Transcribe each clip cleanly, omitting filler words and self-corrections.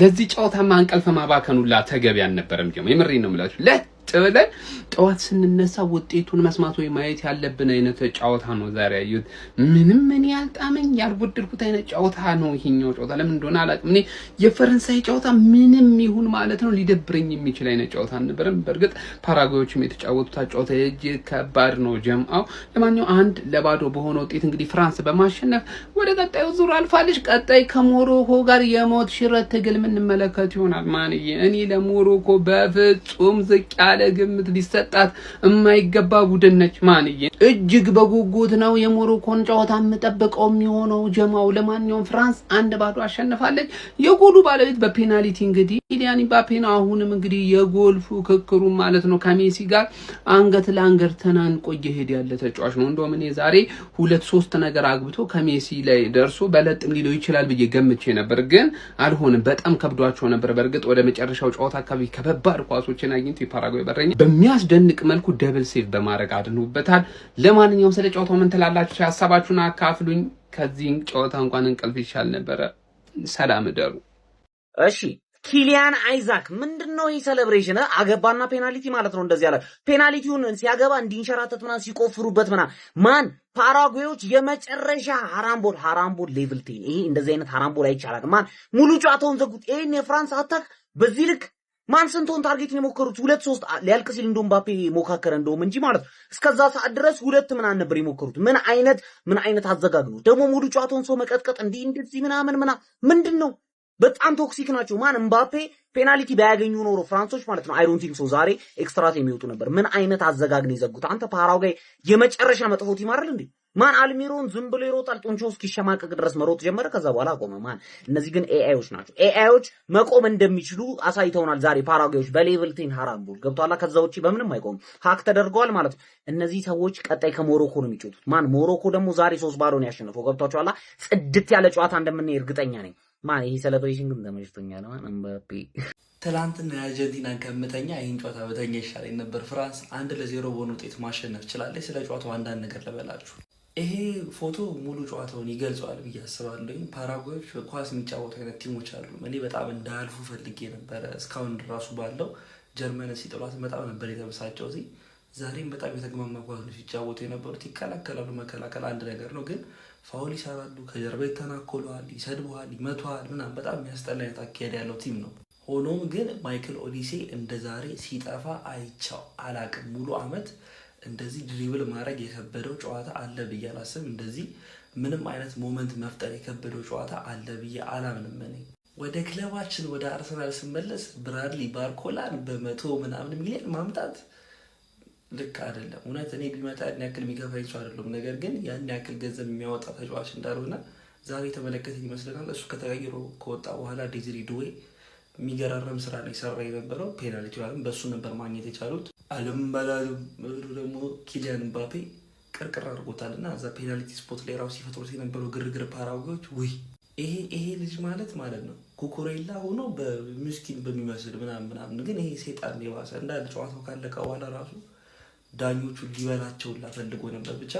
ለዚህ ጨዋታማ እንቅልፍ ማባከኑላ ተገቢ አልነበረም። የምሬን ነው የምላችሁ። ብለን ጠዋት ስንነሳ ውጤቱን መስማት ወይ ማየት ያለብን አይነት ጨዋታ ነው ዛሬ ያዩት። ምንም ምን ያልጣመኝ ያልወደድኩት አይነት ጨዋታ ነው ይሄኛው ጨዋታ። ለምን እንደሆነ አላውቅም። እኔ የፈረንሳይ ጨዋታ ምንም ይሁን ማለት ነው ሊደብረኝ የሚችል አይነት ጨዋታ አልነበረም። በእርግጥ ፓራጓዮችም የተጫወቱት ጨዋታ እጅግ ከባድ ነው ጀምአው። ለማንኛውም 1-0 በሆነ ውጤት እንግዲህ ፍራንስ በማሸነፍ ወደ ቀጣዩ ዙር አልፋለች። ቀጣይ ከሞሮኮ ጋር የሞት ሽረት ትግል የምንመለከት ይሆናል። ማንዬ እኔ ለሞሮኮ በፍጹም ዝቅ ያለ ግምት ሊሰጣት የማይገባ ቡድን ነች። ማንዬ እጅግ በጉጉት ነው የሞሮኮን ጨዋታ የምጠብቀው የሚሆነው ጀማው። ለማንኛውም ፍራንስ 1-0 አሸንፋለች። የጎሉ ባለቤት በፔናልቲ እንግዲህ ኪሊያን ምባፔ ነው። አሁንም እንግዲህ የጎል ፉክክሩ ማለት ነው ከሜሲ ጋር አንገት ለአንገት ተናንቆ እየሄደ ያለ ተጫዋች ነው። እንደውም እኔ ዛሬ 2-3 ነገር አግብቶ ከሜሲ ላይ ደርሶ በለጥም ሊለው ይችላል ብዬ ገምቼ ነበር፣ ግን አልሆነም። በጣም ከብዷቸው ነበር። በእርግጥ ወደ መጨረሻው ጨዋታ አካባቢ ከባድ ኳሶችን አግኝቶ የፓራጓይ በረኛ በሚያስደንቅ መልኩ ደብል ሴቭ በማድረግ አድኖበታል። ለማንኛውም ስለ ጨዋታው ምን ትላላችሁ? ሐሳባችሁን አካፍሉኝ። ከዚህም ጨዋታ እንኳን እንቅልፍ ይሻል ነበረ። ሰላም እደሩ። እሺ ኪሊያን አይዛክ ምንድነው ይሄ ሴሌብሬሽን? አገባና ፔናልቲ ማለት ነው። እንደዚህ ያለ ፔናልቲውን ሲያገባ እንዲንሸራተት ምናምን ሲቆፍሩበት ማን ፓራጓዮች የመጨረሻ ሃራምቦል ሌቭል 10 ይሄ እንደዚህ አይነት ሃራምቦል አይቻላል። ማን ሙሉ ጨዋታውን ዘጉት። ይሄን የፍራንስ አታክ በዚህ ልክ ማን ስንቶን ታርጌት ነው የሞከሩት? 2-3 ሊያልቅ ሲል እንደውም ምባፔ ሞካከረ እንደውም እንጂ ማለት እስከዛ ሰዓት ድረስ 2 ምናምን ነበር የሞከሩት። ምን አይነት አዘጋግ ነው ደግሞ ሙሉ ጨዋታውን ሰው መቀጥቀጥ እንደዚህ ምንድነው? በጣም ቶክሲክ ናቸው። ማን ምባፔ ፔናልቲ ባያገኙ ኖሮ ፍራንሶች ማለት ነው አይ ዶንት ቲንክ ሶ ዛሬ ኤክስትራት የሚወጡ ነበር። ምን አይነት አዘጋግ ነው የዘጉት? አንተ ፓራጓይ የመጨረሻ መጥፎ ቲም አይደል እንዴ? ማን አልሚሮን ዝም ብሎ ይሮጣል፣ ጡንቻው እስኪሸማቀቅ ድረስ መሮጥ ጀመረ። ከዛ በኋላ አቆመ። ማን እነዚህ ግን ኤአይዎች ናቸው። ኤአይዎች መቆም እንደሚችሉ አሳይተውናል ዛሬ ፓራጓዮች በሌቭል 10 ሃራምቦል ገብቷላ። ከዛ ውጪ በምንም አይቆም። ሃክ ተደርገዋል ማለት ነው። እነዚህ ሰዎች ቀጣይ ከሞሮኮ ነው የሚጫወቱት። ማን ሞሮኮ ደግሞ ዛሬ 3-0 ነው ያሸነፈው። ገብቷቸዋላ። ጽድት ያለ ጨዋታ እንደምንሄድ እርግጠኛ ነኝ። ማን ይሄ ሴሌብሬሽን ግን ተመችቶኛል። ማን ምባፔ ትላንትና የአርጀንቲናን ከምተኛ ይህን ጨዋታ በተኛ ይሻለኝ ነበር። ፍራንስ 1-0 በሆነ ውጤት ማሸነፍ ችላለች። ስለ ጨዋታው አንዳንድ ነገር ልበላችሁ። ይሄ ፎቶ ሙሉ ጨዋታውን ይገልጸዋል ብዬ አስባለሁ። ፓራጓዮች ኳስ የሚጫወቱ አይነት ቲሞች አሉ። እኔ በጣም እንዳያልፉ ፈልጌ ነበረ። እስካሁን ራሱ ባለው ጀርመን ሲጥሏት በጣም ነበር የተበሳጨው። ዛሬም በጣም የተግማማ ኳስ ነው ሲጫወቱ የነበሩት። ይከላከላሉ፣ መከላከል አንድ ነገር ነው፣ ግን ፋውል ይሰራሉ፣ ከጀርባ ይተናኮለዋል፣ ይሰድበዋል፣ ይመቷል ምናምን። በጣም የሚያስጠላ አይነት አካሄድ ያለው ቲም ነው። ሆኖም ግን ማይክል ኦሊሴ እንደ ዛሬ ሲጠፋ አይቻው አላቅም። ሙሉ አመት እንደዚህ ድሪብል ማድረግ የከበደው ጨዋታ አለ ብዬ አላስብም። እንደዚህ ምንም አይነት ሞመንት መፍጠር የከበደው ጨዋታ አለ ብዬ አላምንም። እኔ ወደ ክለባችን ወደ አርሰናል ስመለስ ብራድሊ ባርኮላን በ100 ምናምን ሚሊዮን ማምጣት ልክ አይደለም። እውነት እኔ ቢመጣ ያን ያክል የሚገፋኝ ሰው አይደለም። ነገር ግን ያን ያክል ገንዘብ የሚያወጣ ተጫዋች እንዳልሆነ ዛሬ ተመለከተን ይመስለናል። እሱ ከተቀይሮ ከወጣ በኋላ ዴዚሬ ዱዌ የሚገራረም ስራ ነው የሰራ የነበረው። ፔናልቲ ያለም በሱ ነበር ማግኘት የቻሉት። ደግሞ ኪሊያን ምባፔ ቅርቅር አድርጎታልና እዛ ፔናልቲ ስፖት ላይ ራሱ ሲፈጥሩት የነበረው ግርግር ፓራጓዮች ይሄ ልጅ ማለት ነው ኩኩሬላ ሆኖ በምስኪን በሚመስል ምናምን፣ ግን ይሄ ሴጣን የባሰ እንዳለ ጨዋታው ካለቀ በኋላ ራሱ ዳኞቹ ሊበላቸውላ ፈልጎ ነበር። ብቻ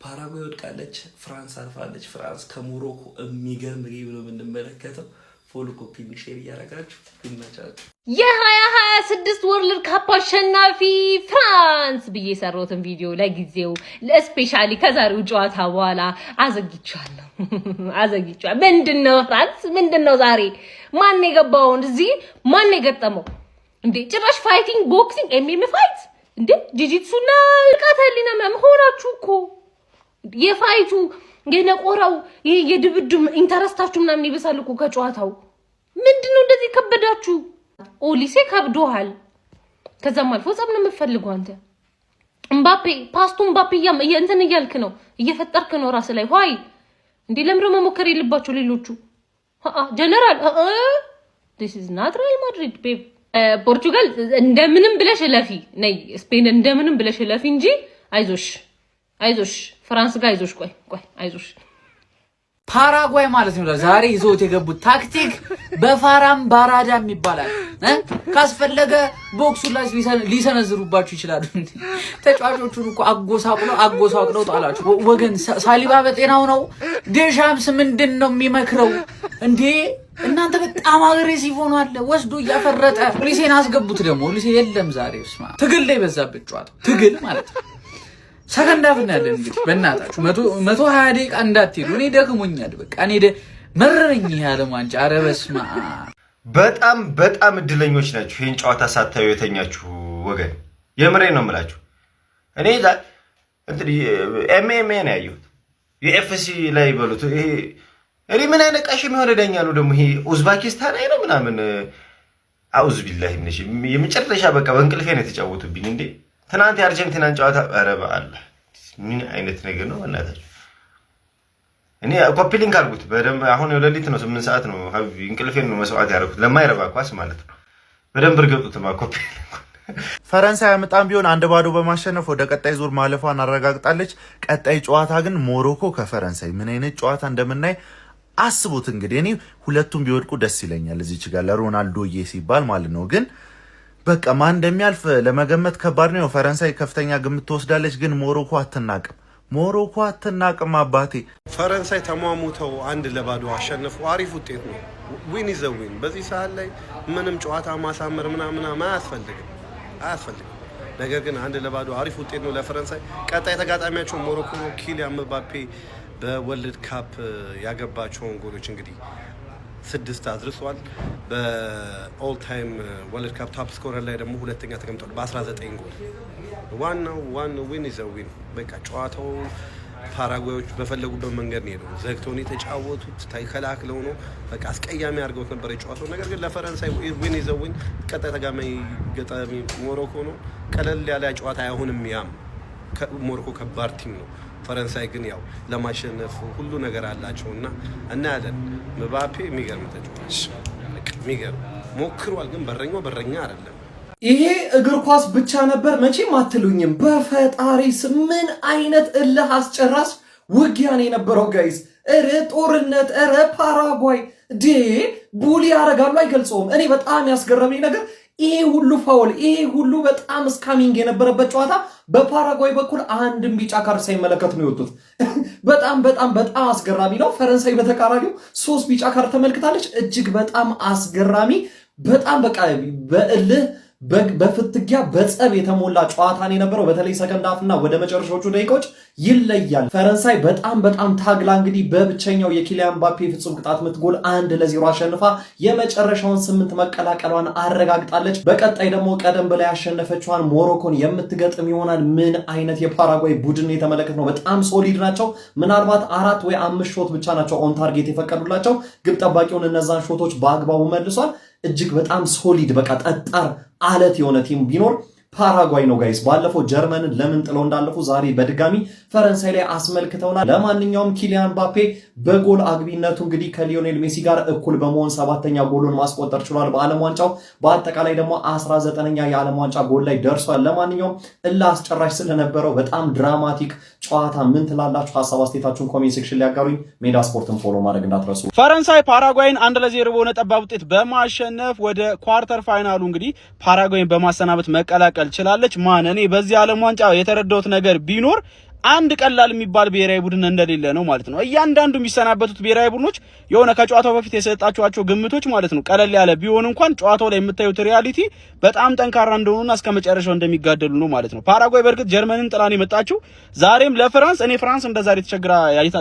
ፓራጓይ ወድቃለች፣ ፍራንስ አልፋለች። ፍራንስ ከሞሮኮ የሚገርም ጌም ነው የምንመለከተው። ፎሎ ኮፒ ሼር እያደረጋችሁ ይመቻችሁ። የ2026 ወርልድ ካፕ አሸናፊ ፍራንስ ብዬ የሰራሁትን ቪዲዮ ለጊዜው ለስፔሻሊ ከዛሬው ጨዋታ በኋላ አዘግቻለሁ። ምንድነው ፍራንስ ምንድነው ዛሬ ማን የገባው? እዚህ ማን የገጠመው እንዴ? ጭራሽ ፋይቲንግ ቦክሲንግ ኤምኤም ፋይት እንዴ? ጂጂትሱና ቃተሊና መሆናችሁ እኮ የፋይቱ የነቆራው የድብድም ኢንተረስታችሁ ምናምን ይበሳል እኮ ከጨዋታው። ምንድነው እንደዚህ ከበዳችሁ? ኦሊሴ ከብዶሃል። ከዛም አልፎ ጸብ ነው የምትፈልጉ አንተ። ምባፔ እንትን እያልክ ነው፣ እየፈጠርክ ነው ራስ ላይ ሆይ እንዴ። ለምሮ መሞከር የለባቸው ሌሎቹ ጀነራል this is not Real Madrid babe። ፖርቹጋል እንደምንም ብለሽ ለፊ ነይ፣ ስፔን እንደምንም ብለሽ ለፊ እንጂ አይዞሽ ፍራንስ ጋር ቆይ አይዞሽ። ፓራጓይ ማለት ነው ዛሬ ይዞት የገቡት ታክቲክ በፋራም ባራዳም ይባላል። ካስፈለገ ቦክሱ ላይ ሊሰነዝሩባችሁ ይችላሉ። ተጫዋቾቹን እኮ አጎሳቅለው ጣላችሁ። ወገን ሳሊባ በጤናው ነው? ዴሻምስ ምንድነው የሚመክረው እንዴ? እናንተ በጣም አግሬሲቭ ሆኗል። ወስዶ እያፈረጠ ኦሊሴን አስገቡት። ደግሞ ኦሊሴ የለም ዛሬ ስማ ትግል ላይ በዛበት ጨዋታው ትግል ማለት ነው። ሰከንድ አፍ ነው ያለን እንግዲህ በእናታችሁ 120 ደቂቃ እንዳትሄዱ። እኔ ደክሞኛል በቃ እኔ መረረኝ ያለ ዋንጫ። ኧረ በስመ አብ በጣም እድለኞች ናችሁ ይሄን ጨዋታ ሳታዩ የተኛችሁ ወገን። የምሬን ነው የምላችሁ። እኔ እንግዲህ ኤምኤምኤ ነው ያየሁት የኤፍሲ ላይ በሉት ይሄ እኔ ምን አይነት ቃሽም የሆነ ዳኛ ነው ደግሞ ይሄ ኡዝቤኪስታን አይደል ምናምን አውዝ ቢላሂ ምንሽ የመጨረሻ በቃ በእንቅልፌ ነው የተጫወቱብኝ እንዴ ትናንት የአርጀንቲናን ጨዋታ። ኧረ በአላህ ምን አይነት ነገር ነው እናታችሁ። እኔ ኮፒ ሊንክ አድርጉት በደንብ። አሁን የሌሊት ነው 8 ሰዓት ነው ሀቢቢ እንቅልፌን ነው መስዋዕት ያደረኩት ለማይረባ ኳስ ማለት ነው። በደንብ እርገጡትማ ኮፒ ፈረንሳይ አመጣም ቢሆን 1-0 በማሸነፍ ወደ ቀጣይ ዙር ማለፏን አረጋግጣለች። ቀጣይ ጨዋታ ግን ሞሮኮ ከፈረንሳይ ምን አይነት ጨዋታ እንደምናይ አስቡት። እንግዲህ እኔ ሁለቱም ቢወድቁ ደስ ይለኛል እዚች ጋር ለሮናልዶዬ ሲባል ማለት ነው። ግን በቃ ማን እንደሚያልፍ ለመገመት ከባድ ነው። ፈረንሳይ ከፍተኛ ግምት ትወስዳለች፣ ግን ሞሮኮ አትናቅም አባቴ። ፈረንሳይ ተሟሙተው 1-0 አሸነፉ። አሪፍ ውጤት ነው። ዊን ኢዝ አ ዊን። በዚህ ሰዓት ላይ ምንም ጨዋታ ማሳመር ምናምን አያስፈልግም። ነገር ግን 1-0 አሪፍ ውጤት ነው ለፈረንሳይ። ቀጣይ ተጋጣሚያቸው ሞሮኮ ነው። ኪሊያን ምባፔ በወርልድ ካፕ ያገባቸውን ጎሎች እንግዲህ 6 አድርሷል። በኦል ታይም ወርልድ ካፕ ቶፕ ስኮረር ላይ ደግሞ ሁለተኛ ተቀምጧል በ19 ጎል። ዋናው ዊን ኢዝ አ ዊን። በቃ ጨዋታው ፓራጓዮች በፈለጉበት መንገድ ነው ዘግተው የተጫወቱት። ተከላክለው ነው በቃ አስቀያሚ አድርገውት ነበር የጨዋታው። ነገር ግን ለፈረንሳይ ዊን ኢዝ አ ዊን። ቀጣይ ገጣሚ ሞሮኮ ነው። ቀለል ያለ ጨዋታ አይሆንም። ያም ሞሮኮ ከባድ ቲም ነው። ፈረንሳይ ግን ያው ለማሸነፍ ሁሉ ነገር አላቸውና እናያለን። ምባፔ የሚገርም ተጫዋች የሚገርም ሞክሯል፣ ግን በረኛ አይደለም። ይሄ እግር ኳስ ብቻ ነበር መቼም አትሉኝም። በፈጣሪ ምን አይነት እልህ አስጨራሽ ውጊያን የነበረው ጋይዝ። እረ ጦርነት፣ እረ ፓራጓይ ቡሊ ያደርጋሉ አይገልጸውም። እኔ በጣም ያስገረመኝ ነገር ይሄ ሁሉ ፋውል፣ ይሄ ሁሉ በጣም ስካሚንግ የነበረበት ጨዋታ በፓራጓይ በኩል አንድም ቢጫ ካርድ ሳይመለከት ነው የወጡት። በጣም አስገራሚ ነው። ፈረንሳይ በተቃራኒው 3 ቢጫ ካርድ ተመልክታለች። እጅግ በጣም አስገራሚ፣ በጣም በቃ በእልህ በፍትጊያ በጸብ የተሞላ ጨዋታን የነበረው። በተለይ ሰከንድ ሃፍና ወደ መጨረሻዎቹ ደቂቃዎች ይለያል። ፈረንሳይ በጣም ታግላ እንግዲህ በብቸኛው የኪሊያን ምባፔ ፍጹም ቅጣት ምት ጎል 1-0 አሸንፋ የመጨረሻውን 8 መቀላቀሏን አረጋግጣለች። በቀጣይ ደግሞ ቀደም በላይ ያሸነፈችዋን ሞሮኮን የምትገጥም ይሆናል። ምን አይነት የፓራጓይ ቡድን የተመለከትነው በጣም ሶሊድ ናቸው። ምናልባት 4 ወይ 5 ሾት ብቻ ናቸው ኦን ታርጌት የፈቀዱላቸው። ግብ ጠባቂውን እነዛን ሾቶች በአግባቡ መልሷል። እጅግ በጣም ሶሊድ በቃ ጠጣር አለት የሆነ ቲም ቢኖር ፓራጓይ ነው ጋይስ። ባለፈው ጀርመንን ለምን ጥለው እንዳለፉ ዛሬ በድጋሚ ፈረንሳይ ላይ አስመልክተውናል። ለማንኛውም ኪሊያን ምባፔ በጎል አግቢነቱ እንግዲህ ከሊዮኔል ሜሲ ጋር እኩል በመሆን 7ኛ ጎሉን ማስቆጠር ችሏል በዓለም ዋንጫው። በአጠቃላይ ደግሞ 19ኛ የዓለም ዋንጫ ጎል ላይ ደርሷል። ለማንኛውም እልህ አስጨራሽ ስለነበረው በጣም ድራማቲክ ጨዋታ ምን ትላላችሁ? ሐሳብ አስተያየታችሁን ኮሜንት ሴክሽን ላይ ያጋሩኝ። ሜዳ ስፖርትን ፎሎ ማድረግ እንዳትረሱ። ፈረንሳይ ፓራጓይን 1-0 በሆነ ጠባብ ውጤት በማሸነፍ ወደ ኳርተር ፋይናሉ እንግዲህ ፓራጓይን በማሰናበት መቀላቀል ችላለች። እኔ በዚህ ዓለም ዋንጫ የተረዳሁት ነገር ቢኖር አንድ ቀላል የሚባል ብሔራዊ ቡድን እንደሌለ ነው ማለት ነው። እያንዳንዱ የሚሰናበቱት ብሔራዊ ቡድኖች የሆነ ከጨዋታው በፊት የሰጣቸዋቸው ግምቶች ማለት ነው ቀለል ያለ ቢሆን እንኳን ጨዋታው ላይ የምታዩት ሪያሊቲ በጣም ጠንካራ እንደሆኑና እስከ መጨረሻው እንደሚጋደሉ ነው ማለት ነው። ፓራጓይ በእርግጥ ጀርመንን ጥላን የመጣችው ዛሬም ለፍራንስ እኔ ፍራንስ እንደዛሬ ተቸግራ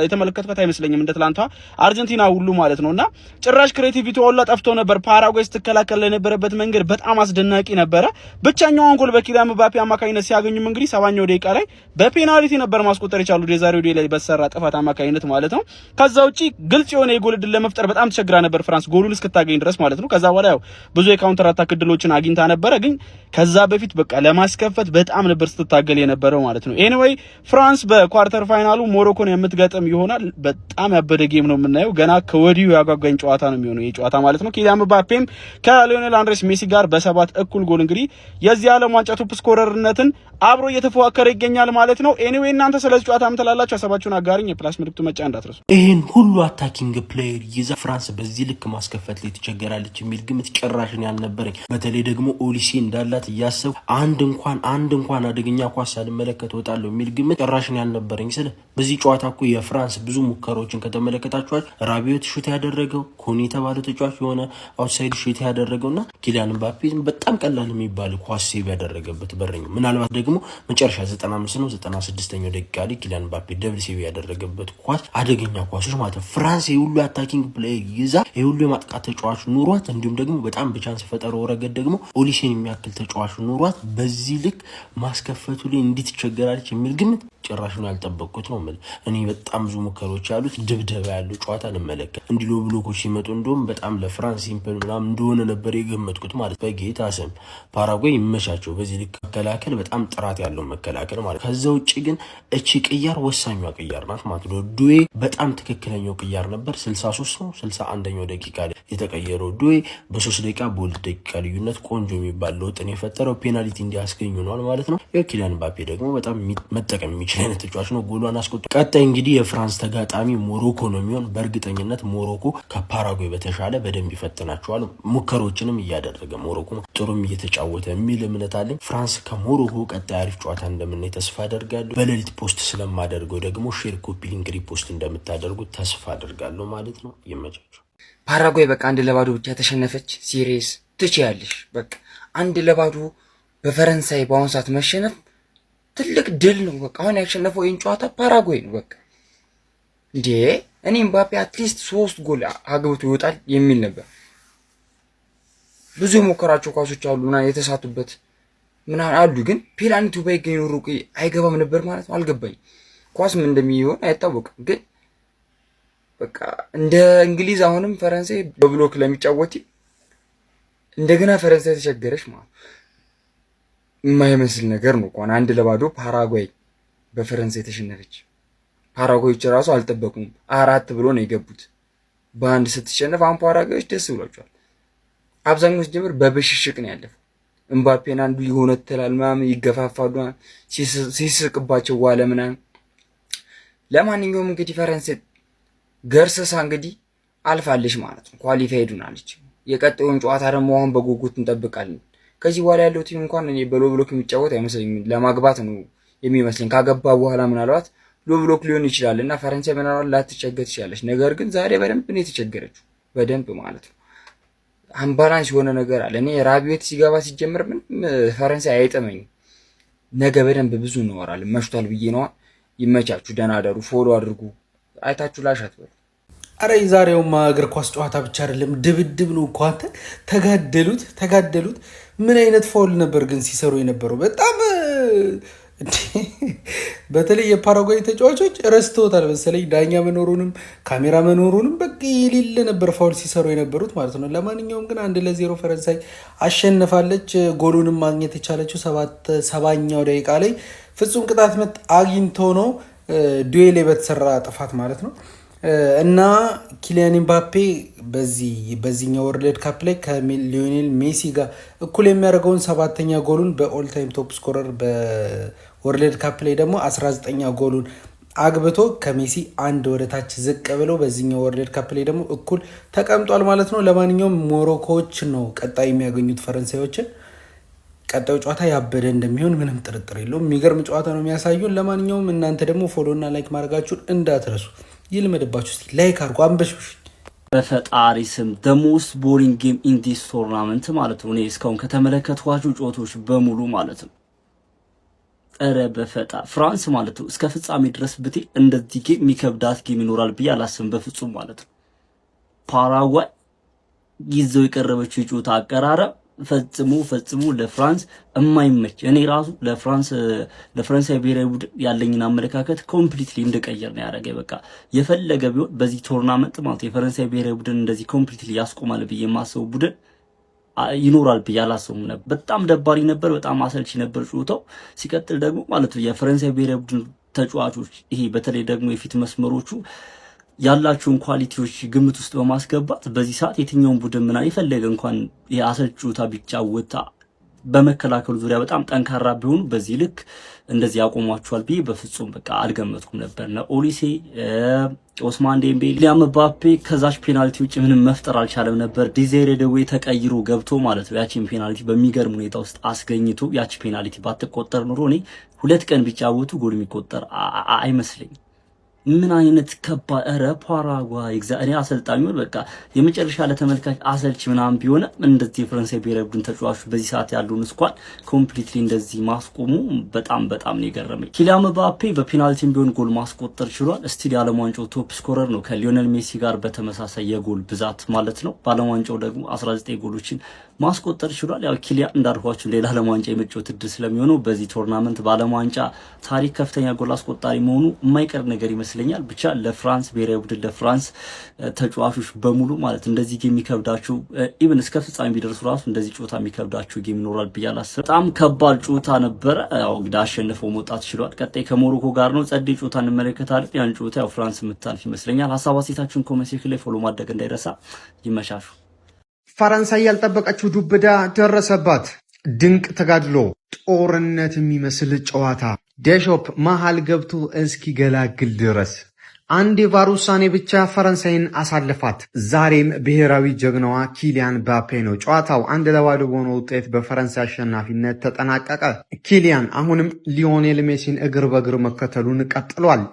የተመለከትኩት አይመስለኝም እንደ ትላንቷ አርጀንቲና ሁሉ ማለት ነውና ጭራሽ ክሬቲቪቲ ሁሉ ጠፍቶ ነበር። ፓራጓይ ስትከላከል የነበረበት መንገድ በጣም አስደናቂ ነበረ። ብቸኛውን ጎል በኪሊያን ምባፔ አማካኝነት ሲያገኙም እንግዲህ 7ኛው ደቂቃ ላይ በፔናልቲ ነበር ማስቆጠር የቻሉ የዛሬው ዴይ ላይ በተሰራ ጥፋት አማካኝነት ማለት ነው። ከዛ ውጪ ግልጽ የሆነ የጎል እድል ለመፍጠር በጣም ተቸግራ ነበር ፍራንስ ጎሉን እስክታገኝ ድረስ ማለት ነው። ከዛ በኋላ ያው ብዙ የካውንተር አታክ እድሎችን አግኝታ ነበረ፣ ግን ከዛ በፊት በቃ ለማስከፈት በጣም ነበር ስትታገል የነበረው ማለት ነው። ኤኒዌይ ፍራንስ በኳርተር ፋይናሉ ሞሮኮን የምትገጥም ይሆናል። በጣም ያበደ ጌም ነው የምናየው። ገና ከወዲሁ ያጓጓኝ ጨዋታ ነው የሚሆነው ይሄ ጨዋታ ማለት ነው። ኪሊያን ምባፔም ከሊዮኔል አንድሬስ ሜሲ ጋር በ7 እኩል ጎል እንግዲህ የዚህ ዓለም ዋንጫ ቶፕ ስኮረርነትን አብሮ እየተፎካከረ ይገኛል ማለት ነው። ኤኒዌይ እናንተ ስለዚህ ጨዋታ ምን ትላላችሁ? ሀሳባችሁን አጋሩኝ። የፕላስ ምልክቱ መጫን እንዳትረሱ። ይሄን ሁሉ አታኪንግ ፕሌየር ይዛ ፍራንስ በዚህ ልክ ማስከፈት ላይ ትቸገራለች የሚል ግምት ጭራሽን ያልነበረኝ። በተለይ ደግሞ ኦሊሴ እንዳላት እያሰብኩ አንድ እንኳን አደገኛ ኳስ ሳልመለከት ወጣለሁ የሚል ግምት ጭራሽን ያልነበረኝ። ስለ በዚህ ጨዋታ እኮ የፍራንስ ብዙ ሙከራዎችን ከተመለከታችኋል። ራቢዮት ሹት ያደረገው ኮኒ የተባለው ተጫዋች የሆነ አውትሳይድ ሹት ያደረገውና ኪሊያን ምባፔ በጣም ቀላል የሚባል ኳስ ሴቭ ያደረገበት በረኛ። ምናልባት ደግሞ መጨረሻ 95 ነው 96ኛው ደቂቃ ላይ ኪሊያን ምባፔ ደብል ሴቭ ያደረገበት ኳስ አደገኛ ኳሶች ማለት ነው። ፍራንስ የሁሉ አታኪንግ ፕሌየር ይዛ የሁሉ የማጥቃት ተጫዋች ኑሯት እንዲሁም ደግሞ በጣም በቻንስ ፈጠረው ረገድ ደግሞ ኦሊሴን የሚያክል ተጫዋች ኑሯት በዚህ ልክ ማስከፈቱ ላይ እንዴት ትቸገራለች የሚል ግምት ጭራሽን ያልጠበቅኩት ነው ማለት። እኔ በጣም ብዙ ሙከራዎች ያሉት ድብደባ ያለው ጨዋታ እንመለከት እንዲህ ሎ ብሎኮች ሲመጡ እንደውም በጣም ለፍራንስ ሲምፕል ምናምን እንደሆነ ነበር የገመትኩት ማለት። በጌታ ስም ፓራጓይ ይመቻቸው በዚህ ልክ መከላከል በጣም ጥራት ያለው መከላከል ማለት። ከዛ ውጭ ግን እቺ ቅያር ወሳኟ ቅያር ናት ማለት ነው። ዱዌ በጣም ትክክለኛው ቅያር ነበር። 63 ነው 61ኛው ደቂቃ ላይ የተቀየረው ዱዌ በ3 ደቂቃ በ2 ደቂቃ ልዩነት ቆንጆ የሚባል ለውጥን የፈጠረው ፔናልቲ እንዲያስገኙ ነው ማለት ነው። የኪሊያን ምባፔ ደግሞ በጣም መጠቀም የሚችል አይነት ተጫዋች ነው። ጎሏን አስቆጥቶ ቀጣይ እንግዲህ የፍራንስ ተጋጣሚ ሞሮኮ ነው የሚሆን። በእርግጠኝነት ሞሮኮ ከፓራጓይ በተሻለ በደንብ ይፈትናቸዋል። ሙከሮችንም እያደረገ ሞሮኮ ጥሩም እየተጫወተ የሚል እምነት አለኝ። ፍራንስ ከሞሮኮ ቀጣይ አሪፍ ጨዋታ እንደምናይ ተስፋ አደርጋለሁ። በሌሊት ፖስት ስለማደርገው ደግሞ ሼር ኮፒ ሊንክ ሪፖስት እንደምታደርጉት ተስፋ አደርጋለሁ ማለት ነው። ይመቻችሁ። ፓራጓይ በቃ 1-0 ብቻ ተሸነፈች። ሲሪየስ ትችያለሽ። በቃ 1-0 በፈረንሳይ በአሁኑ ሰዓት መሸነፍ ትልቅ ድል ነው። በቃ አሁን ያሸነፈው ይህን ጨዋታ ፓራጓይ ነው። በቃ እንዴ እኔ ምባፔ አትሊስት 3 ጎል አግብቶ ይወጣል የሚል ነበር። ብዙ የሞከራቸው ኳሶች አሉና የተሳቱበት ምናምን አሉ፣ ግን ፔናልቲው ባይገኝ ኖሮ አይገባም ነበር ማለት ነው። አልገባኝ። ኳስ ምን እንደሚሆን አይታወቅም፣ ግን በቃ እንደ እንግሊዝ አሁንም ፈረንሳይ በብሎክ ለሚጫወት እንደገና ፈረንሳይ ተቸገረች ማለት የማይመስል ነገር ነው። እንኳን 1-0 ፓራጓይ በፈረንሳይ ተሸነፈች። ፓራጓዮች ራሱ አልጠበቁም። 4 ብሎ ነው የገቡት። በአንድ ስትሸነፍ አሁን ፓራጓዮች ደስ ብሏቸዋል። አብዛኞቹ ጀምር በብሽሽቅ ነው ያለፈው። ምባፔን አንዱ ይሆነተላል ምናምን ይገፋፋሉ፣ ሲስቅባቸው ዋለ ምናምን። ለማንኛውም እንግዲህ ፈረንሳይ ገርሰሳ እንግዲህ አልፋለች ማለት ነው። ኳሊፋይድ ሆናለች። የቀጣዩን ጨዋታ ደግሞ አሁን በጉጉት እንጠብቃለን። ከዚህ በኋላ ያለው ቲም እንኳን እኔ በሎ ብሎክ የሚጫወት አይመስለኝም። ለማግባት ነው የሚመስለኝ። ካገባ በኋላ ምናልባት ሎ ብሎክ ሊሆን ይችላል እና ፈረንሳይ ምናልባት ላትቸገር ትችላለች። ነገር ግን ዛሬ በደንብ ነው የተቸገረችው፣ በደንብ ማለት ነው። አምባላንስ የሆነ ነገር አለ። እኔ ራቢዮት ሲገባ ሲጀምር ምንም ፈረንሳይ አይጠመኝም። ነገ በደንብ ብዙ እንወራለን። መሽቷል ብዬ ነዋ። ይመቻችሁ፣ ደህና አደሩ። ፎሎ አድርጉ። አይታችሁ ላሽ አትበሉ። አረ የዛሬውማ እግር ኳስ ጨዋታ ብቻ አይደለም ድብድብ ነው እኮ አንተ። ተጋደሉት። ምን አይነት ፋውል ነበር ግን ሲሰሩ የነበረው? በጣም በተለይ የፓራጓይ ተጫዋቾች ረስተውታል መሰለኝ ዳኛ መኖሩንም ካሜራ መኖሩንም። በቃ የሌለ ነበር ፋውል ሲሰሩ የነበሩት ማለት ነው። ለማንኛውም ግን 1-0 ፈረንሳይ አሸንፋለች። ጎሉንም ማግኘት የቻለችው 70ኛው ደቂቃ ላይ ፍጹም ቅጣት ምት አግኝቶ ነው፣ ዱዌል በተሰራ ጥፋት ማለት ነው። እና ኪሊያን ምባፔ በዚህኛው ወርልድ ካፕ ላይ ከሊዮኔል ሜሲ ጋር እኩል የሚያደርገውን 7ኛ ጎሉን በኦል ታይም ቶፕ ስኮረር በወርልድ ካፕ ላይ ደግሞ 19ኛ ጎሉን አግብቶ ከሜሲ አንድ ወደ ታች ዝቅ ብለው በዚህኛው ወርልድ ካፕ ላይ ደግሞ እኩል ተቀምጧል ማለት ነው። ለማንኛውም ሞሮኮዎች ነው ቀጣይ የሚያገኙት ፈረንሳዮችን። ቀጣዩ ጨዋታ ያበደ እንደሚሆን ምንም ጥርጥር የለውም። የሚገርም ጨዋታ ነው የሚያሳዩን። ለማንኛውም እናንተ ደግሞ ፎሎ እና ላይክ ማድረጋችሁን እንዳትረሱ። ይልመድባችሁ። እስቲ ላይክ አድርጉ፣ አንበሽብሽ። በፈጣሪ ስም the most boring game in this tournament ማለት ነው። እኔ እስካሁን ከተመለከትኳቸው ጨዋታዎች በሙሉ ማለት ነው። ኧረ በፈጣሪ ፍራንስ ማለት ነው እስከ ፍጻሜ ድረስ ብቴ እንደዚህ ጌም የሚከብዳት ጌም ይኖራል ብዬ አላስብም በፍጹም ማለት ነው። ፓራጓይ ይዘው የቀረበችው የጨዋታ አቀራረብ ፈጽሞ ለፍራንስ የማይመች። እኔ ራሱ ለፈረንሳይ ብሔራዊ ቡድን ያለኝን አመለካከት ኮምፕሊትሊ እንደቀየር ነው ያደረገኝ። በቃ የፈለገ ቢሆን በዚህ ቶርናመንት ማለት የፈረንሳይ ብሔራዊ ቡድን እንደዚህ ኮምፕሊትሊ ያስቆማል ብዬ የማስበው ቡድን ይኖራል ብዬ አላስብም ነበር። በጣም ደባሪ ነበር፣ በጣም አሰልቺ ነበር ጨዋታው። ሲቀጥል ደግሞ ማለት ነው የፈረንሳይ ብሔራዊ ቡድን ተጫዋቾች ይሄ በተለይ ደግሞ የፊት መስመሮቹ ያላቸውን ኳሊቲዎች ግምት ውስጥ በማስገባት በዚህ ሰዓት የትኛውን ቡድን ምና ይፈልግ እንኳን የአሰልቺ ጨዋታ ቢጫወታ በመከላከሉ ዙሪያ በጣም ጠንካራ ቢሆኑ በዚህ ልክ እንደዚህ ያቆሟቸዋል ብዬ በፍጹም በቃ አልገመትኩም ነበር። እና ኦሊሴ፣ ኦስማን ዴምቤሌ፣ ሊያም ምባፔ ከዛች ፔናልቲ ውጭ ምንም መፍጠር አልቻለም ነበር። ዲዜሬ ደዌ ተቀይሮ ገብቶ ማለት ነው ያቺን ፔናልቲ በሚገርም ሁኔታ ውስጥ አስገኝቶ ያቺ ፔናልቲ ባትቆጠር ኑሮ እኔ 2 ቀን ቢጫወቱ ጎል የሚቆጠር አይመስለኝም። ምን አይነት ከባድ ኧረ ፓራጓይ እኔ አሰልጣኙን በቃ የመጨረሻ ለተመልካች አሰልች ምናምን ቢሆን እንደዚህ የፈረንሳይ ብሔራዊ ቡድን ተጫዋቾች በዚህ ሰዓት ያሉን ስኳድ ኮምፕሊትሊ እንደዚህ ማስቆሙ በጣም ነው የገረመኝ። ኪሊያን ምባፔ በፔናልቲም ቢሆን ጎል ማስቆጠር ችሏል። እስቲል የዓለም ዋንጫው ቶፕ ስኮረር ነው ከሊዮኔል ሜሲ ጋር በተመሳሳይ የጎል ብዛት ማለት ነው። በዓለም ዋንጫው ደግሞ 19 ጎሎችን ማስቆጠር ችሏል። ያው ኪሊያን እንዳልኳችሁ ሌላ ዓለም ዋንጫ የመጫወት እድል ስለሚሆነው በዚህ ቶርናመንት በዓለም ዋንጫ ታሪክ ከፍተኛ ጎል አስቆጣሪ መሆኑ የማይቀር ነገር ይመስለኛል። ብቻ ለፍራንስ ብሔራዊ ቡድን ለፍራንስ ተጫዋቾች በሙሉ ማለት እንደዚህ ጌም የሚከብዳችሁ ኢቭን እስከ ፍጻሜ ቢደርሱ ራሱ እንደዚህ ጨዋታ የሚከብዳችሁ ጌም ይኖራል ብዬ አላስብም። በጣም ከባድ ጨዋታ ነበረ። ያው እንግዲህ አሸንፈው መውጣት ችሏል። ቀጣይ ከሞሮኮ ጋር ነው። ጸዴ ጨዋታ እንመለከታለን። ያን ጨዋታ ያው ፍራንስ የምታልፍ ይመስለኛል። ሀሳብ አስተያየታችሁን ኮሜንት ሴክሽን ላይ ፎሎ ማድረግ እንዳይረሳ። ይመሻሹ። ፈረንሳይ ያልጠበቀችው ዱብዳ ደረሰባት። ድንቅ ተጋድሎ፣ ጦርነት የሚመስል ጨዋታ ዴሾፕ መሃል ገብቶ እስኪገላግል ድረስ አንድ የቫር ውሳኔ ብቻ ፈረንሳይን አሳልፋት። ዛሬም ብሔራዊ ጀግናዋ ኪሊያን ምባፔ ነው። ጨዋታው 1-0 በሆነ ውጤት በፈረንሳይ አሸናፊነት ተጠናቀቀ። ኪሊያን አሁንም ሊዮኔል ሜሲን እግር በእግር መከተሉን ቀጥሏል።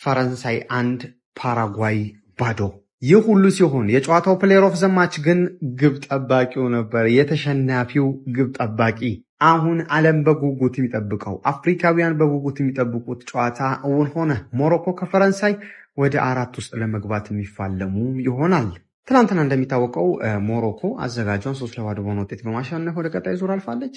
ፈረንሳይ 1 ፓራጓይ 0። ይህ ሁሉ ሲሆን የጨዋታው ፕሌየር ኦፍ ዘ ማች ግን ግብ ጠባቂው ነበር። የተሸናፊው ግብ ጠባቂ አሁን ዓለም በጉጉት የሚጠብቀው አፍሪካውያን በጉጉት የሚጠብቁት ጨዋታ እውን ሆነ። ሞሮኮ ከፈረንሳይ ወደ 4 ውስጥ ለመግባት የሚፋለሙ ይሆናል። ትናንትና እንደሚታወቀው ሞሮኮ አዘጋጇን 3-0 በሆነ ውጤት በማሸነፍ ወደ ቀጣይ ዙር አልፋለች።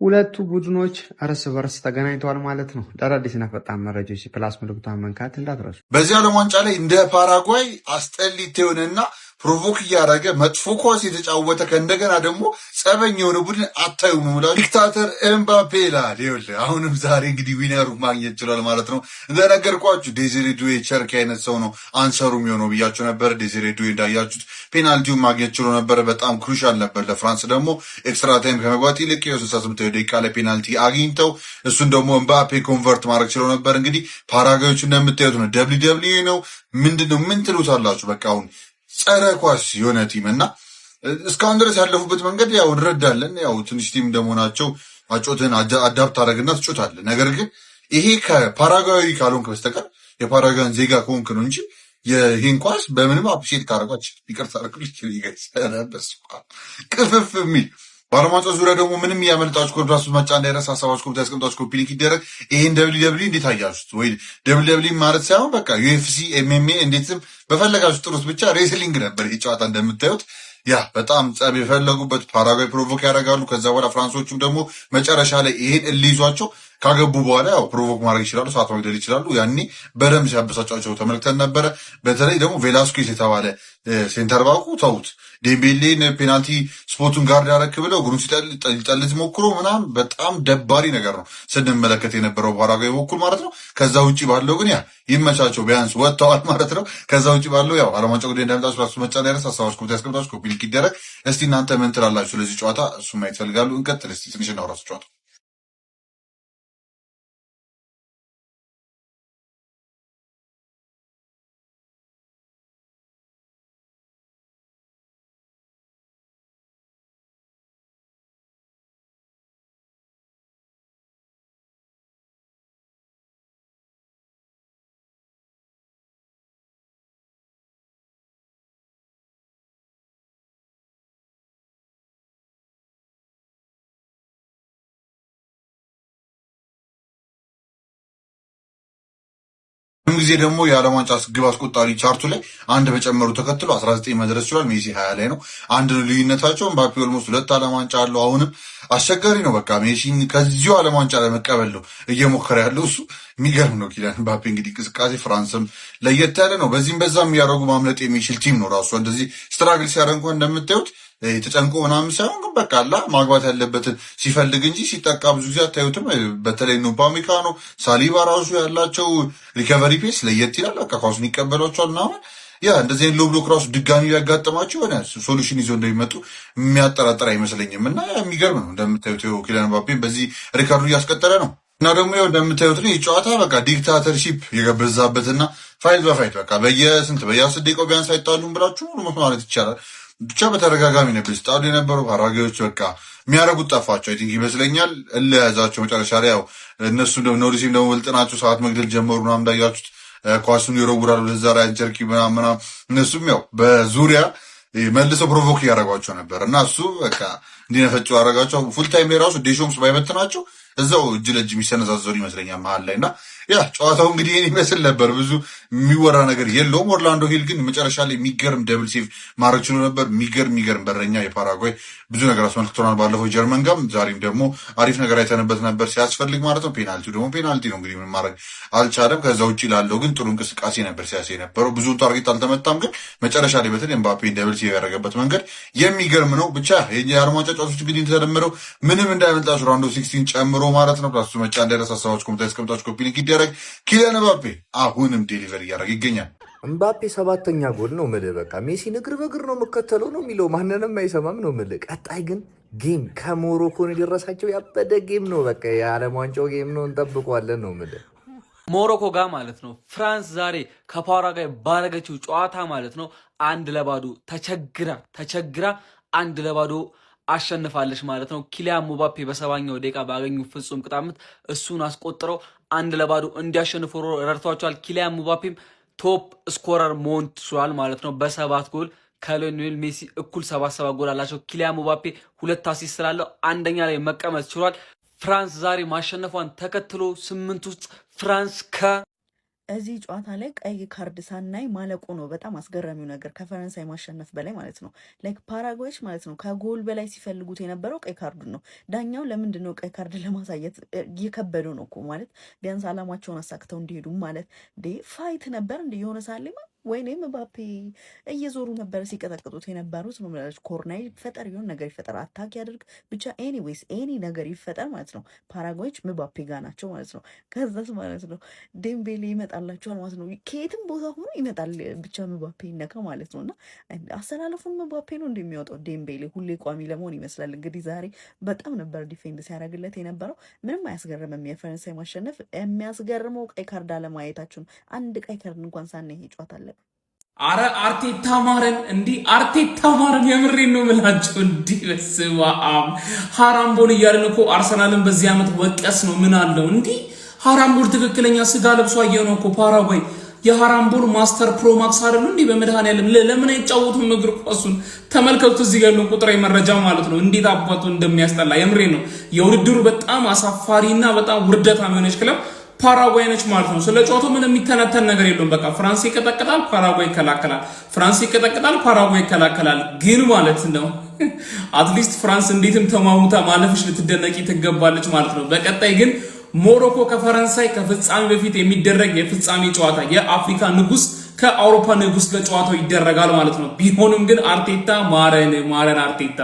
ሁለቱ ቡድኖች እርስ በርስ ተገናኝተዋል ማለት ነው። ለአዳዲስና ፈጣን መረጃዎች ፕላስ ምልክቷን መንካት እንዳትረሱ። በዚህ ዓለም ዋንጫ ላይ እንደ ፓራጓይ አስጠሊት የሆነና ፕሮቮክ እያደረገ መጥፎ ኳስ የተጫወተ ከእንደገና ደግሞ ጸበኝ የሆነ ቡድን አታዩም ነው። ዲክታተር ኤምባፔ ይላል። ይኸውልህ አሁንም ዛሬ እንግዲህ ዊነሩ ማግኘት ችሏል ማለት ነው። እንደነገርኳችሁ ዴዚሬ ዱዌ ቸርኪ አይነት ሰው ነው አንሰሩ የሚሆነው ብያችሁ ነበር። ዴዚሬ ዱዌ እንዳያችሁት ፔናልቲውን ማግኘት ችሎ ነበር። በጣም ክሩሻል ነበር። ለፍራንስ ደግሞ ኤክስትራ ታይም ከመግባት ይልቅ የ68 ደቂቃ ላይ ፔናልቲ አግኝተው እሱን ደግሞ ኤምባፔ ኮንቨርት ማድረግ ችሎ ነበር። እንግዲህ ፓራጓዮቹ እንደምታዩት ነው። ደብሊው ነው ምንድነው ምን ትሉታላችሁ? በቃ አሁን ጸረ ኳስ የሆነ ቲም እና እስካሁን ድረስ ያለፉበት መንገድ ያው እንረዳለን። ያው ትንሽ ቲም እንደመሆናቸው አጮትን አዳፕት አደረግና ትጮታለ። ነገር ግን ይሄ ከፓራጓዊ ካልሆንክ በስተቀር የፓራጓን ዜጋ ከሆንክ ነው እንጂ ይህን ኳስ በምንም አፕሪሼት ካረጓች ይቅርታ አርክልችል ይገጽ ቅፍፍ የሚል በዓለም ዋንጫ ዙሪያ ደግሞ ምንም እያመልጣችሁ ኮንትራስት መጫ እንዳይረሳ ሀሳባችሁ ኮፒ ያስቀምጣችሁ ኮፒ ሊንክ ይደረግ። ይሄን ደብሊው እንዴት አያችሁት? ወይ ደብሊው ማለት ሳይሆን በቃ ዩኤፍሲ ኤምኤምኤ እንዴትም በፈለጋችሁ ጥሩት። ብቻ ሬስሊንግ ነበር ይህ ጨዋታ እንደምታዩት። ያ በጣም ጸብ የፈለጉበት ፓራጓይ ፕሮቮክ ያደርጋሉ። ከዛ በኋላ ፍራንሶቹም ደግሞ መጨረሻ ላይ ይሄን እልይዟቸው ካገቡ በኋላ ያው ፕሮቮክ ማድረግ ይችላሉ፣ ሰዓት መግደል ይችላሉ። ያኔ በደንብ ሲያበሳጫቸው ተመልክተን ነበረ። በተለይ ደግሞ ቬላስኩዌዝ የተባለ ሴንተር ባኩ ተውት። ዴምቤሌን ፔናልቲ ስፖቱን ጋርድ ያረክ ብለው እግሩን ሲጠልት ሞክሮ ምናምን በጣም ደባሪ ነገር ነው ስንመለከት የነበረው ፓራጓይ በኩል ማለት ነው። ከዛ ውጭ ባለው ግን ያ ይመቻቸው ቢያንስ ወጥተዋል ማለት ነው። ከዛ ውጭ ባለው ያው ዓለም ዋንጫ ጉዳይ እንዳመጣችሁ ራሱ መጫን ያረስ ሀሳባችሁ ኮፒ ያስቀምጣችሁ ኮፒ ሊንክ ይደረግ። እስቲ እናንተ ምን ትላላችሁ ስለዚህ ጨዋታ? እሱ ማየት ፈልጋሉ። እንቀጥል እስቲ ትንሽ እናውራ ጨዋታ ጊዜ ደግሞ የዓለም ዋንጫ ግብ አስቆጣሪ ቻርቱ ላይ አንድ በጨመሩ ተከትሎ 19 መድረስ ችሏል። ሜሲ 20 ላይ ነው። አንድ ልዩነታቸው። ምባፔ ኦልሞስት 2 ዓለም ዋንጫ አለው። አሁንም አስቸጋሪ ነው። በቃ ሜሲን ከዚሁ ዓለም ዋንጫ ለመቀበል ነው እየሞከረ ያለው እሱ። የሚገርም ነው። ኪሊያን ምባፔ እንግዲህ እንቅስቃሴ ፍራንስም ለየት ያለ ነው። በዚህም በዛም እያደረጉ ማምለጥ የሚችል ቲም ነው። ራሱ እንደዚህ ስትራግል ሲያደርግ እንኳን እንደምታዩት ተጨንቆ ምናምን ሳይሆን ግን በቃ አላ ማግባት ያለበትን ሲፈልግ እንጂ ሲጠቃ ብዙ ጊዜ አታዩትም። በተለይ ኡፓሜካኖ ሳሊባ ራሱ ያላቸው ሪከቨሪ ፔስ ለየት ይላል። በቃ ኳሱን ይቀበሏቸዋል ምናምን። ያ እንደዚህ ሎ ብሎክ ራሱ ድጋሚ ቢያጋጥማቸው የሆነ ሶሉሽን ይዘው እንደሚመጡ የሚያጠራጥር አይመስለኝም። እና የሚገርም ነው እንደምታዩት ኪሊያን ምባፔ በዚህ ሪካርዱ እያስቀጠለ ነው። እና ደግሞ ያው እንደምታዩት ነው ጨዋታ በቃ ዲክታተርሺፕ የገበዛበትና ፋይል በፋይል በቃ በየ10 ደቂቃው ቢያንስ አይጣሉም ብላችሁ ሙሉ ማለት ይቻላል። ብቻ በተደጋጋሚ ነበር ሲጣሉ የነበረው። ፓራጓዮች በቃ የሚያደርጉት ጠፋቸው። አይ ቲንክ ይመስለኛል እለያዛቸው መጨረሻ ላይ ያው እነሱ ደግሞ ኖሪሲም ደግሞ ወልጥናቸው ሰዓት መግደል ጀመሩ ምናምን እንዳያችሁት ኳሱን ይወረውራሉ ወደዛ ላይ አንቸርኪ ምናምን እነሱም ያው በዙሪያ መልሰው ፕሮቮክ እያደረጓቸው ነበር እና እሱ በቃ እንዲነፈጩ ያደረጋቸው። ፉል ታይም ላይ ራሱ ዴሾምስ ባይበትናቸው እዛው እጅ ለእጅ የሚሰነዛዘሩ ይመስለኛል መሀል ላይ እና ያ ጨዋታው እንግዲህ ይህን ይመስል ነበር። ብዙ የሚወራ ነገር የለውም። ኦርላንዶ ሂል ግን መጨረሻ ላይ የሚገርም ደብል ሴቭ ማድረግ ችሎ ነበር። የሚገርም በረኛ የፓራጓይ ብዙ ነገር አስመልክቶናል ባለፈው ጀርመን ጋር። ዛሬም ደግሞ አሪፍ ነገር አይተንበት ነበር ሲያስፈልግ ማለት ነው። ፔናልቲው ደግሞ ፔናልቲ ነው እንግዲህ ምን ማድረግ አልቻለም። ከዛ ውጭ ላለው ግን ጥሩ እንቅስቃሴ ነበር ሲያሳይ ነበረው። ብዙ ታርጌት አልተመታም፣ ግን መጨረሻ ላይ በተለይ ኤምባፔ ደብል ሴቭ ያደረገበት መንገድ የሚገርም ነው። ብቻ የዓለም ዋንጫ ጨዋታዎች እንግዲህ እንደተደመረው ምንም እንዳይመልጣችሁ ራውንድ ኦፍ 16 ጨምሮ ማለት ነው። ፕላስ መጫ እንዳይረሳሳዎች ኮሜንት አስቀምጣችሁ ኮፒ ሊንክ ይደረግ። ኪሊያን ምባፔ አሁንም ዴሊቨር እያደረገ ይገኛል። እምባፔ 7ኛ ጎል ነው ምልህ። በቃ ሜሲን እግር በእግር ነው የምከተለው ነው የሚለው፣ ማንንም አይሰማም ነው ምልህ። ቀጣይ ግን ጌም ከሞሮኮን የደረሳቸው ያበደ ጌም ነው። በቃ የዓለም ዋንጫው ጌም ነው፣ እንጠብቋለን ነው ምልህ። ሞሮኮ ጋር ማለት ነው ፍራንስ ዛሬ ከፓራጓይ ባረገችው ጨዋታ ማለት ነው 1-0 ተቸግራ 1-0 አሸንፋለች ማለት ነው። ኪሊያን ምባፔ በ70ኛው ደቂቃ ባገኙ ፍጹም ቅጣት ምት እሱን አስቆጥረው 1-0 እንዲያሸንፉ ረድቷቸዋል። ኪሊያን ምባፔም ቶፕ ስኮረር መሆን ችሏል ማለት ነው በ7 ጎል ከሊዮኔል ሜሲ እኩል 77 ጎል አላቸው። ኪሊያን ምባፔ 2 አሲስት ስላለው አንደኛ ላይ መቀመጥ ችሏል። ፍራንስ ዛሬ ማሸነፏን ተከትሎ 8 ውስጥ ፍራንስ እዚህ ጨዋታ ላይ ቀይ ካርድ ሳናይ ማለቁ ነው በጣም አስገራሚው ነገር፣ ከፈረንሳይ ማሸነፍ በላይ ማለት ነው። ላይክ ፓራጓዮች ማለት ነው ከጎል በላይ ሲፈልጉት የነበረው ቀይ ካርዱን ነው። ዳኛው ለምንድን ነው ቀይ ካርድ ለማሳየት እየከበዱ ነው እኮ ማለት ቢያንስ አላማቸውን አሳክተው እንዲሄዱ ማለት ፋይት ነበር እንደ የሆነ ሳሌ ወይኔም ምባፔ እየዞሩ ነበር ሲቀጠቅጡት የነበሩት ነው ማለት ኮርና ይፈጠር ይሆን ነገር ይፈጠር አታክ ያደርግ ብቻ ኤኒዌይስ ኤኒ ነገር ይፈጠር ማለት ነው። ፓራጓዮች ምባፔ ጋር ናቸው ማለት ነው። ከዛስ ማለት ነው ዴምቤሌ ይመጣላቸዋል ማለት ነው። ከየትም ቦታ ሆኖ ይመጣል ብቻ ምባፔ ይነካ ማለት ነው። እና አሰላለፉን ምባፔ ነው እንደሚያወጣው። ዴምቤሌ ሁሌ ቋሚ ለመሆን ይመስላል። እንግዲህ ዛሬ በጣም ነበር ዲፌንድ ሲያደርግለት የነበረው። ምንም አያስገርምም የፈረንሳይ ማሸነፍ። የሚያስገርመው ቀይ ካርድ አለማየታችሁን። አንድ ቀይ ካርድ እንኳን ሳናይ ይጫወታል። አረ አርቴታ ማረን እንዲህ አርቴታ ማረን የምሬን ነው የምላቸው። እንዲህ በስመ አብ ሃራምቦል እያልን እኮ አርሰናልን በዚህ ዓመት ወቀስ ነው። ምን አለው እንዲህ ሃራምቦል ትክክለኛ ስጋ ለብሶ አየነው እኮ ፓራጓይ የሃራምቦል ማስተር ፕሮ ማክስ አይደሉ እንዴ? በመድኃኒዓለም ለምን አይጫወቱም እግር ኳሱን? ተመልከቱ እዚህ ጋር ያለውን ቁጥራዊ መረጃ ማለት ነው እንዴት አባቱ እንደሚያስጠላ የምሬን ነው። የውድድሩ በጣም አሳፋሪና በጣም ውርደታም የሆነች ክለብ ፓራጓይ ነች ማለት ነው። ስለ ጨዋታው ምንም የሚተነተን ነገር የለውም። በቃ ፍራንስ ይቀጠቅጣል፣ ፓራጓይ ይከላከላል፣ ፍራንስ ይቀጠቅጣል፣ ፓራጓይ ይከላከላል። ግን ማለት ነው አትሊስት ፍራንስ እንዴትም ተማሙታ ማለፍሽ ልትደነቂ ትገባለች ማለት ነው። በቀጣይ ግን ሞሮኮ ከፈረንሳይ ከፍጻሜ በፊት የሚደረግ የፍጻሜ ጨዋታ የአፍሪካ ንጉስ ከአውሮፓ ንጉስ ለጨዋታው ይደረጋል ማለት ነው። ቢሆንም ግን አርቴታ ማረን አርቴታ